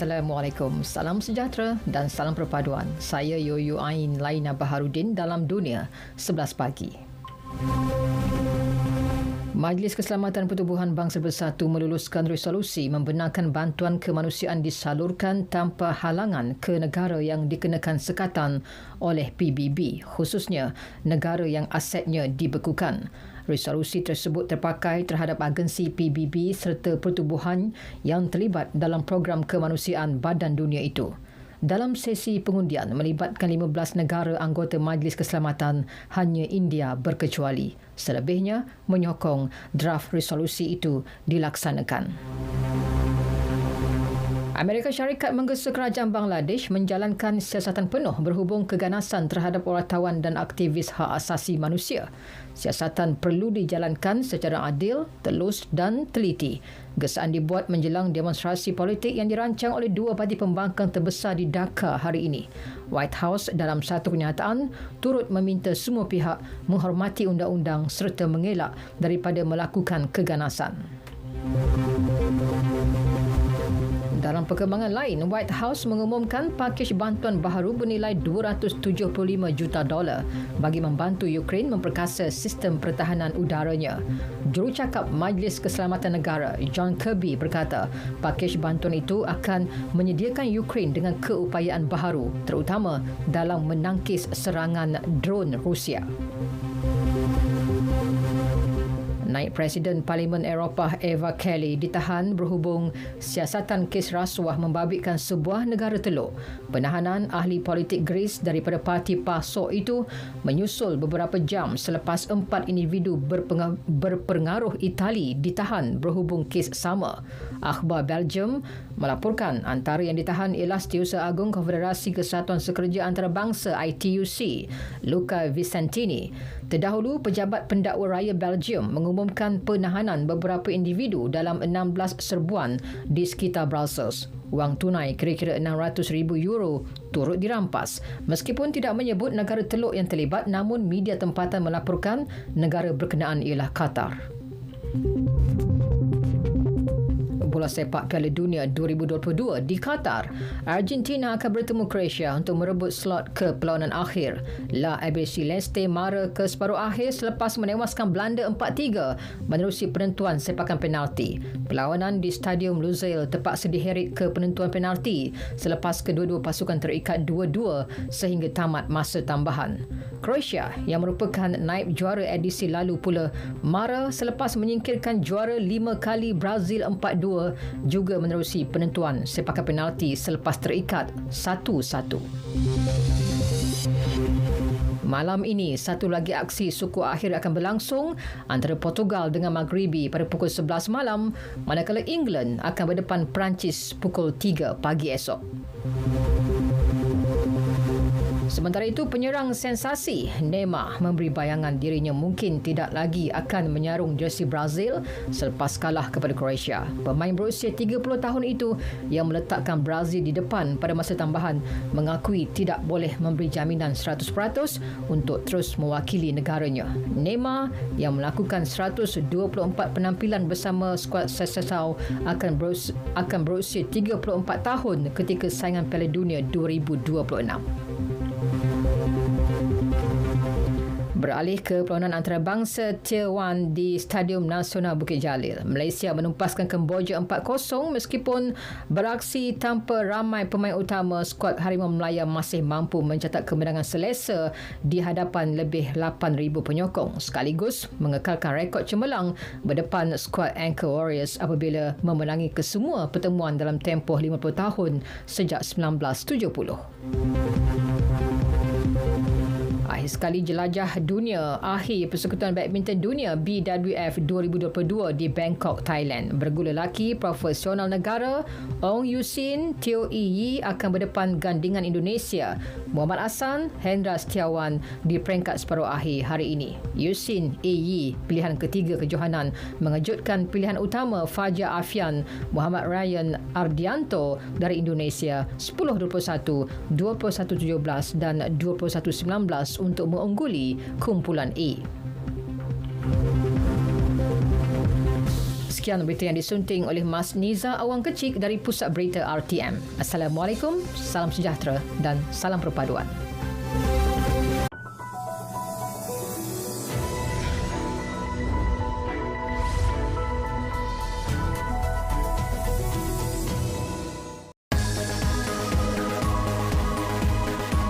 Assalamualaikum, salam sejahtera dan salam perpaduan. Saya Yoyo Ain Laina Baharudin dalam Dunia 11 pagi. Majlis Keselamatan Pertubuhan Bangsa Bersatu meluluskan resolusi membenarkan bantuan kemanusiaan disalurkan tanpa halangan ke negara yang dikenakan sekatan oleh PBB, khususnya negara yang asetnya dibekukan. Resolusi tersebut terpakai terhadap agensi PBB serta pertubuhan yang terlibat dalam program kemanusiaan Badan Dunia itu. Dalam sesi pengundian melibatkan 15 negara anggota Majlis Keselamatan, hanya India berkecuali. Selebihnya menyokong draft resolusi itu dilaksanakan. Amerika Syarikat menggesa kerajaan Bangladesh menjalankan siasatan penuh berhubung keganasan terhadap wartawan dan aktivis hak asasi manusia. Siasatan perlu dijalankan secara adil, telus dan teliti. Gesaan dibuat menjelang demonstrasi politik yang dirancang oleh dua parti pembangkang terbesar di Dhaka hari ini. White House dalam satu kenyataan turut meminta semua pihak menghormati undang-undang serta mengelak daripada melakukan keganasan. Dalam perkembangan lain, White House mengumumkan pakej bantuan baharu bernilai $275 juta bagi membantu Ukraine memperkasa sistem pertahanan udaranya. Jurucakap Majlis Keselamatan Negara, John Kirby berkata, pakej bantuan itu akan menyediakan Ukraine dengan keupayaan baharu, terutama dalam menangkis serangan drone Rusia. Naib Presiden Parlimen Eropah Eva Kaili ditahan berhubung siasatan kes rasuah membabitkan sebuah negara teluk. Penahanan ahli politik Greece daripada parti PASOK itu menyusul beberapa jam selepas 4 individu berpengaruh Itali ditahan berhubung kes sama. Akhbar Belgium melaporkan antara yang ditahan ialah Setiausaha Agung Konfederasi Kesatuan Sekerja Antarabangsa ITUC, Luca Vicentini. Terdahulu, Pejabat Pendakwa Raya Belgium mengumumkan penahanan beberapa individu dalam 16 serbuan di sekitar Brussels. Wang tunai kira-kira €600,000 turut dirampas. Meskipun tidak menyebut negara teluk yang terlibat, namun media tempatan melaporkan negara berkenaan ialah Qatar. Bola sepak Piala Dunia 2022 di Qatar, Argentina akan bertemu Croatia untuk merebut slot ke perlawanan akhir. La Albiceleste mara ke separuh akhir selepas menewaskan Belanda 4-3 menerusi penentuan sepakan penalti. Perlawanan di Stadium Lusail terpaksa diheret ke penentuan penalti selepas kedua-dua pasukan terikat 2-2 sehingga tamat masa tambahan. Croatia yang merupakan naib juara edisi lalu pula mara selepas menyingkirkan juara 5 kali Brazil 4-2 juga menerusi penentuan sepakan penalti selepas terikat 1-1. Malam ini, satu lagi aksi suku akhir akan berlangsung antara Portugal dengan Maghribi pada pukul 11 malam, manakala England akan berdepan Perancis pukul 3 pagi esok. Sementara itu, penyerang sensasi Neymar memberi bayangan dirinya mungkin tidak lagi akan menyarung jersey Brazil selepas kalah kepada Croatia. Pemain berusia 30 tahun itu yang meletakkan Brazil di depan pada masa tambahan mengakui tidak boleh memberi jaminan 100% untuk terus mewakili negaranya. Neymar yang melakukan 124 penampilan bersama skuad Seleção akan berusia 34 tahun ketika saingan Piala Dunia 2026. Beralih ke perlawanan antarabangsa Tier 1 di Stadium Nasional Bukit Jalil. Malaysia menumpaskan Kemboja 4-0 meskipun beraksi tanpa ramai pemain utama, skuad Harimau Melaya masih mampu mencatat kemenangan selesa di hadapan lebih 8,000 penyokong sekaligus mengekalkan rekod cemerlang berdepan skuad Anchor Warriors apabila memenangi kesemua pertemuan dalam tempoh 50 tahun sejak 1970. Akhir sekali jelajah dunia, akhir Persekutuan Badminton Dunia BWF 2022 di Bangkok, Thailand. Bergula lelaki profesional negara Ong Yusin, Teo Yi akan berdepan gandingan Indonesia Muhammad Hassan, Hendra Setiawan di peringkat separuh akhir hari ini. Yusin Yi, pilihan ketiga kejohanan, mengejutkan pilihan utama Fajar Afian, Muhammad Ryan Ardianto dari Indonesia 10-21, 21-17 dan 21-19 untuk mengungguli kumpulan A. Sekian berita yang disunting oleh Mas Niza Awang Kecik dari Pusat Berita RTM. Assalamualaikum, salam sejahtera dan salam perpaduan.